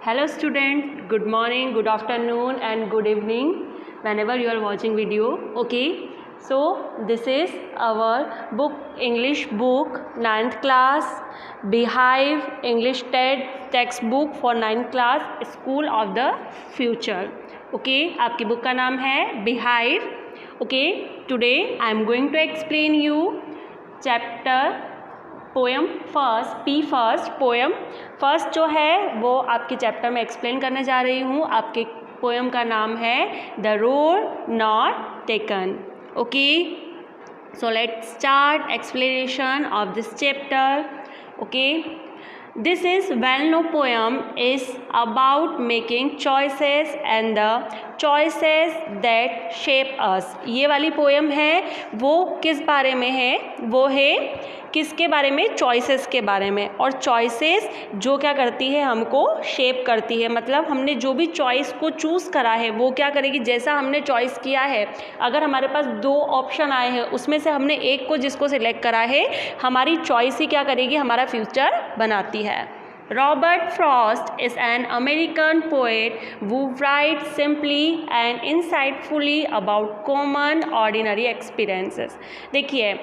Hello student, good morning, good afternoon and good evening whenever you are watching video. Okay, so this is our book, English book 9th class, Beehive English TED textbook for 9th class, School of the Future. Okay, आपकी book का नाम है Beehive. Okay, today I am going to explain you chapter poem first poem first जो है वो आपके chapter में explain करने जा रही हूँ. आपके पोएम का नाम है the road not taken. Okay, so let's start explanation of this chapter. Okay, this is well-known poem is about making choices and the choices that shape us. ये वाली पोएम है वो किस बारे में है? वो है किसके बारे में? चॉइसेस के बारे में. और चॉइसेस जो क्या करती है, हमको शेप करती है. मतलब हमने जो भी चॉइस को चूज़ करा है वो क्या करेगी, जैसा हमने चॉइस किया है. अगर हमारे पास दो ऑप्शन आए हैं, उसमें से हमने एक को जिसको सिलेक्ट करा है, हमारी चॉइस ही क्या करेगी, हमारा फ्यूचर बनाती है. Robert Frost is an American poet who writes simply and insightfully about common ordinary experiences. देखिए,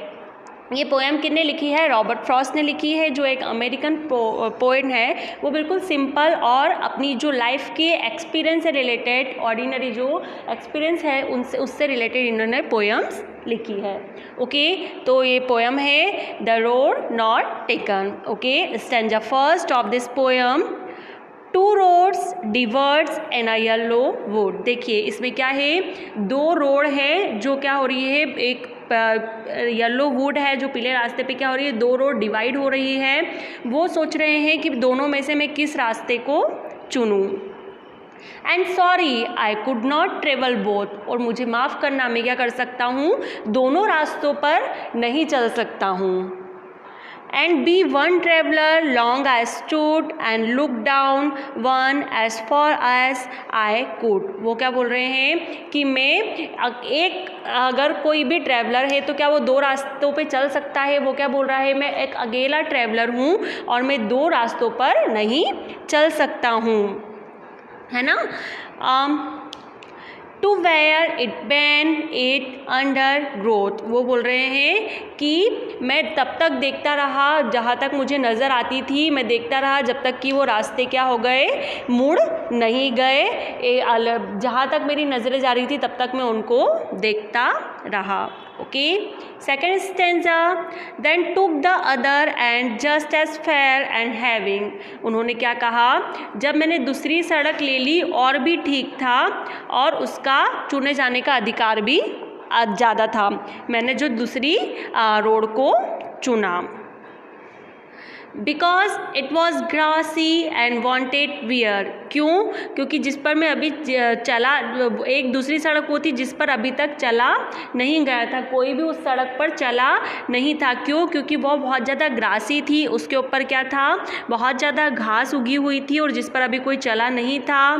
ये पोएम किसने लिखी है? रॉबर्ट फ्रॉस्ट ने लिखी है, जो एक अमेरिकन पोएट है. वो बिल्कुल सिंपल और अपनी जो लाइफ के एक्सपीरियंस से रिलेटेड, ऑर्डिनरी जो एक्सपीरियंस है उससे रिलेटेड इन्होंने पोएम्स लिखी है. ओके, तो ये पोएम है the road not taken. Okay, stanza first of this poem. Two roads diverts in a yellow wood. देखिए, इसमें क्या है, दो रोड है जो क्या हो रही है, एक येलो वुड है जो पीले रास्ते पे क्या हो रही है, दो रोड डिवाइड हो रही है. वो सोच रहे हैं कि दोनों में से मैं किस रास्ते को चुनूं. And sorry I could not travel both. और मुझे माफ़ करना, मैं क्या कर सकता हूँ, दोनों रास्तों पर नहीं चल सकता हूँ. And be one traveler long I stood and looked down one as far as I could. वो क्या बोल रहे हैं कि अगर कोई भी ट्रैवलर है तो क्या वो दो रास्तों पे चल सकता है. वो क्या बोल रहा है, मैं एक अकेला ट्रैवलर हूँ और मैं दो रास्तों पर नहीं चल सकता हूँ, है ना. To where it bent in undergrowth. वो बोल रहे हैं कि मैं तब तक देखता रहा जहाँ तक मुझे नज़र आती थी, मैं देखता रहा जब तक कि वो रास्ते क्या हो गए, मुड़ नहीं गए. जहाँ तक मेरी नज़रें जा रही थी तब तक मैं उनको देखता रहा. Okay, second stanza. Then took the other and just as fair and having. उन्होंने क्या कहा, जब मैंने दूसरी सड़क ले ली और भी ठीक था और उसका चुने जाने का अधिकार भी ज़्यादा था. मैंने जो दूसरी रोड को चुना. Because it was grassy and wanted wear. क्यों? क्योंकि जिस पर मैं अभी चला, एक दूसरी सड़क वो थी जिस पर अभी तक चला नहीं गया था, कोई भी उस सड़क पर चला नहीं था. क्यों? क्योंकि वो बहुत ज़्यादा ग्रासी थी, उसके ऊपर क्या था, बहुत ज़्यादा घास उगी हुई थी और जिस पर अभी कोई चला नहीं था.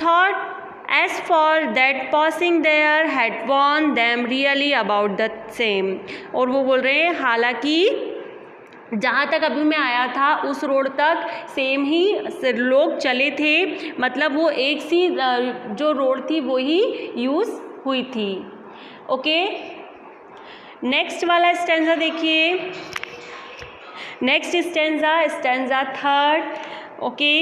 Thought as for that passing there had warned them really about the same. और वो बोल रहे हैं, हालांकि जहाँ तक अभी मैं आया था उस रोड तक सेम ही लोग चले थे, मतलब वो एक सी जो रोड थी वो ही यूज़ हुई थी. ओके, नेक्स्ट वाला स्टैंजा देखिए. Next stanza third. Okay,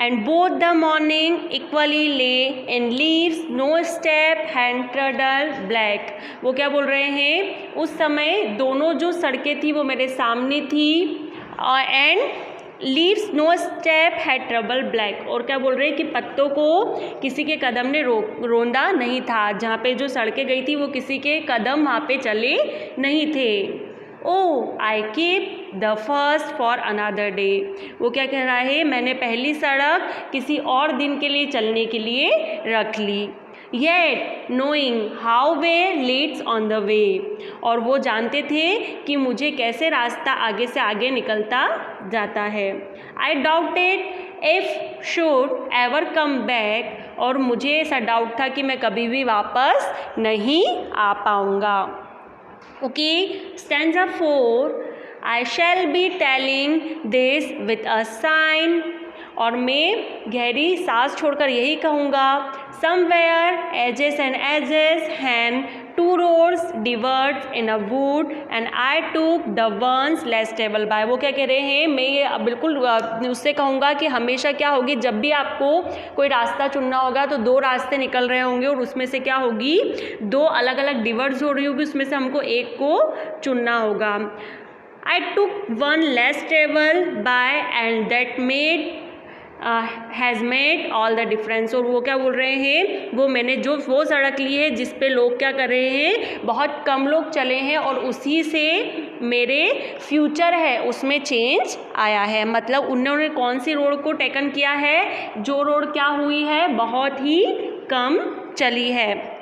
and both the morning equally lay in leaves, no step hand trodden black. वो क्या बोल रहे हैं, उस समय दोनों जो सड़कें थी वो मेरे सामने थी, and leaves no step had trouble black. और क्या बोल रहे हैं कि पत्तों को किसी के कदम ने रोंदा नहीं था. जहाँ पे जो सड़कें गई थी वो किसी के कदम वहाँ पे चले नहीं थे. Oh, I keep the first for another day. वो क्या कह रहा है, मैंने पहली सड़क किसी और दिन के लिए चलने के लिए रख ली. Yet knowing how way leads on the way. और वो जानते थे कि मुझे कैसे रास्ता आगे से आगे निकलता जाता है. I doubted if should ever come back. और मुझे ऐसा डाउट था कि मैं कभी भी वापस नहीं आ पाऊँगा. Okay, stanza 4. I shall be telling this with a sign और मैं गहरी सांस छोड़कर यही कहूँगा, somewhere ages and ages hence two roads diverge in a wood and I took the one less स्टेबल बाय। वो क्या कह रहे हैं, मैं ये बिल्कुल उससे कहूँगा कि हमेशा क्या होगी, जब भी आपको कोई रास्ता चुनना होगा तो दो रास्ते निकल रहे होंगे और उसमें से क्या होगी, दो अलग अलग डिवर्ज हो रही होगी, उसमें से हमको एक को चुनना होगा। I took one less stable by and that has made all the difference। और वो क्या बोल रहे हैं, वो मैंने जो वो सड़क ली है जिस पे लोग क्या कर रहे हैं, बहुत कम लोग चले हैं और उसी से मेरे फ्यूचर है उसमें चेंज आया है। मतलब उन्होंने कौन सी रोड को टेकन किया है, जो रोड क्या हुई है, बहुत ही कम चली है।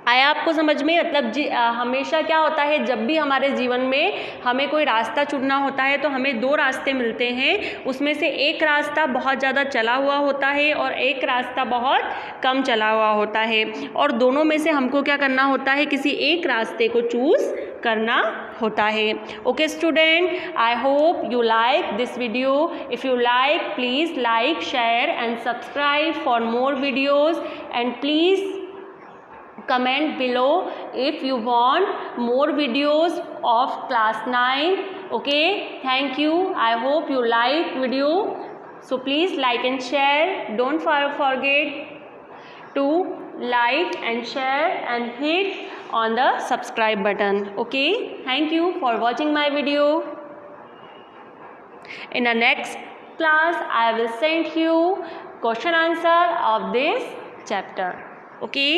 आया आपको समझ में? मतलब हमेशा क्या होता है, जब भी हमारे जीवन में हमें कोई रास्ता चुनना होता है तो हमें दो रास्ते मिलते हैं, उसमें से एक रास्ता बहुत ज़्यादा चला हुआ होता है और एक रास्ता बहुत कम चला हुआ होता है, और दोनों में से हमको क्या करना होता है, किसी एक रास्ते को चूज़ करना होता है। Okay student, I hope you like this video. If you like, please like, share and subscribe for more videos and please comment below if you want more videos of class 9. Okay, thank you. I hope you like video, so please like and share. Don't forget to like and share and hit on the subscribe button. Okay, thank you for watching my video. In the next class I will send you question answer of this chapter. Okay.